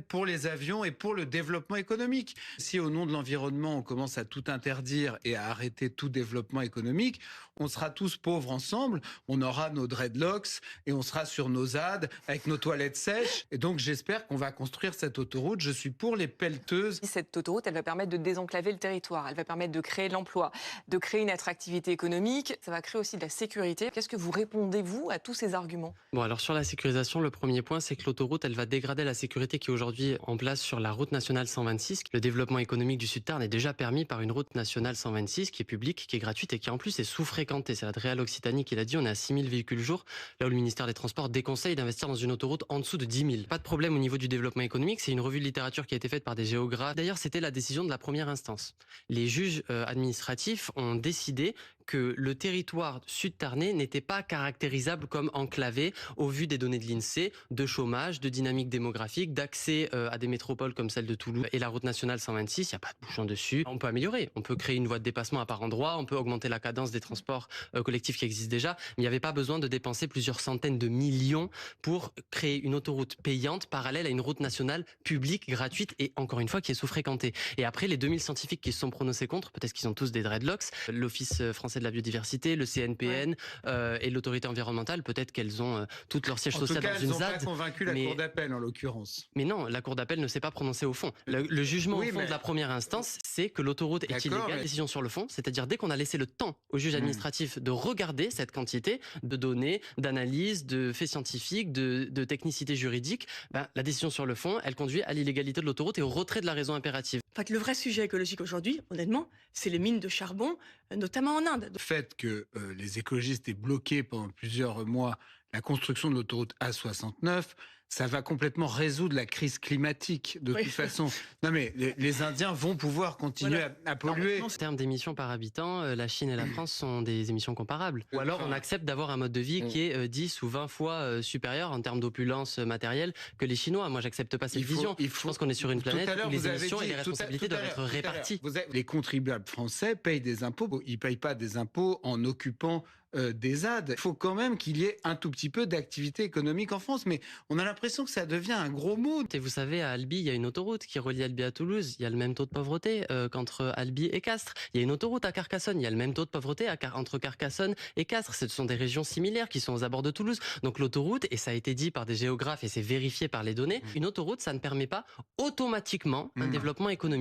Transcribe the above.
pour les avions et pour le développement économique. Si au nom de l'environnement, on commence à tout interdire et à arrêter tout développement économique, on sera tous pauvres ensemble, on aura nos dreadlocks et on sera sur nos ZAD avec nos toilettes sèches. Et donc j'espère qu'on va construire cette autoroute. Je suis pour les pelleteuses. Cette autoroute, elle va permettre de désenclaver le territoire, elle va permettre de créer de l'emploi, de créer une attractivité économique, ça va créer aussi de la sécurité. Qu'est-ce que vous répondez, vous, à tous ces arguments? Bon, alors sur la sécurisation, le premier point, c'est que l'autoroute, elle va dégrader la sécurité qui est aujourd'hui en place sur la route nationale 126. Le développement économique du Sud-Tarn est déjà permis par une route nationale 126 qui est publique, qui est gratuite et qui en plus est sous-fréquentée. C'est Adréal Occitanie qui l'a dit, on est à 6 000 véhicules jour, là où le ministère des Transports déconseille d'investir dans une autoroute en dessous de 10 000. Pas de problème au niveau du développement économique, c'est une revue de littérature qui a été faite par des géographes. D'ailleurs, c'était la décision de la première instance. Les juges administratifs ont décidé que le territoire sud-tarnais n'était pas caractérisable comme enclavé au vu des données de l'INSEE, de chômage, de dynamique démographique, d'accès à des métropoles comme celle de Toulouse et la route nationale 126, il n'y a pas de bouchon dessus. On peut améliorer, on peut créer une voie de dépassement à par endroit, on peut augmenter la cadence des transports collectifs qui existent déjà, mais il n'y avait pas besoin de dépenser plusieurs centaines de millions pour créer une autoroute payante parallèle à une route nationale publique, gratuite et encore une fois qui est sous-fréquentée. Et après, les 2000 scientifiques qui se sont prononcés contre, peut-être qu'ils ont tous des dreadlocks, l'Office français de la biodiversité, le CNPN et l'autorité environnementale, peut-être qu'elles ont toutes leur siège social dans une ZAD. En tout cas, elles n'ont pas convaincu la Cour d'appel, en l'occurrence. Mais non, la Cour d'appel ne s'est pas prononcée au fond. Le jugement au fond de la première instance, c'est que l'autoroute est illégale. Décision sur le fond, c'est-à-dire dès qu'on a laissé le temps au juge administratif de regarder cette quantité de données, d'analyses, de faits scientifiques, de technicité juridique, la décision sur le fond, elle conduit à l'illégalité de l'autoroute et au retrait de la raison impérative. En fait, le vrai sujet écologique aujourd'hui, honnêtement, c'est les mines de charbon, notamment en Inde. Le fait que les écologistes aient bloqué pendant plusieurs mois la construction de l'autoroute A69, ça va complètement résoudre la crise climatique de toute façon. Non mais les Indiens vont pouvoir continuer à polluer. En termes d'émissions par habitant, la Chine et la France sont des émissions comparables. Ou alors on accepte d'avoir un mode de vie qui est 10 ou 20 fois supérieur en termes d'opulence matérielle que les Chinois. Moi, j'accepte pas cette vision. Je pense qu'on est sur une planète où les émissions et les responsabilités doivent être réparties. Les contribuables français payent des impôts. Ils payent pas des impôts en occupant des ZAD. Il faut quand même qu'il y ait un tout petit peu d'activité économique en France, mais on a l'impression que ça devient un gros mot. Et vous savez, à Albi, il y a une autoroute qui relie Albi à Toulouse. Il y a le même taux de pauvreté qu'entre Albi et Castres. Il y a une autoroute à Carcassonne. Il y a le même taux de pauvreté entre Carcassonne et Castres. Ce sont des régions similaires qui sont aux abords de Toulouse. Donc l'autoroute, et ça a été dit par des géographes et c'est vérifié par les données, une autoroute, ça ne permet pas automatiquement un développement économique.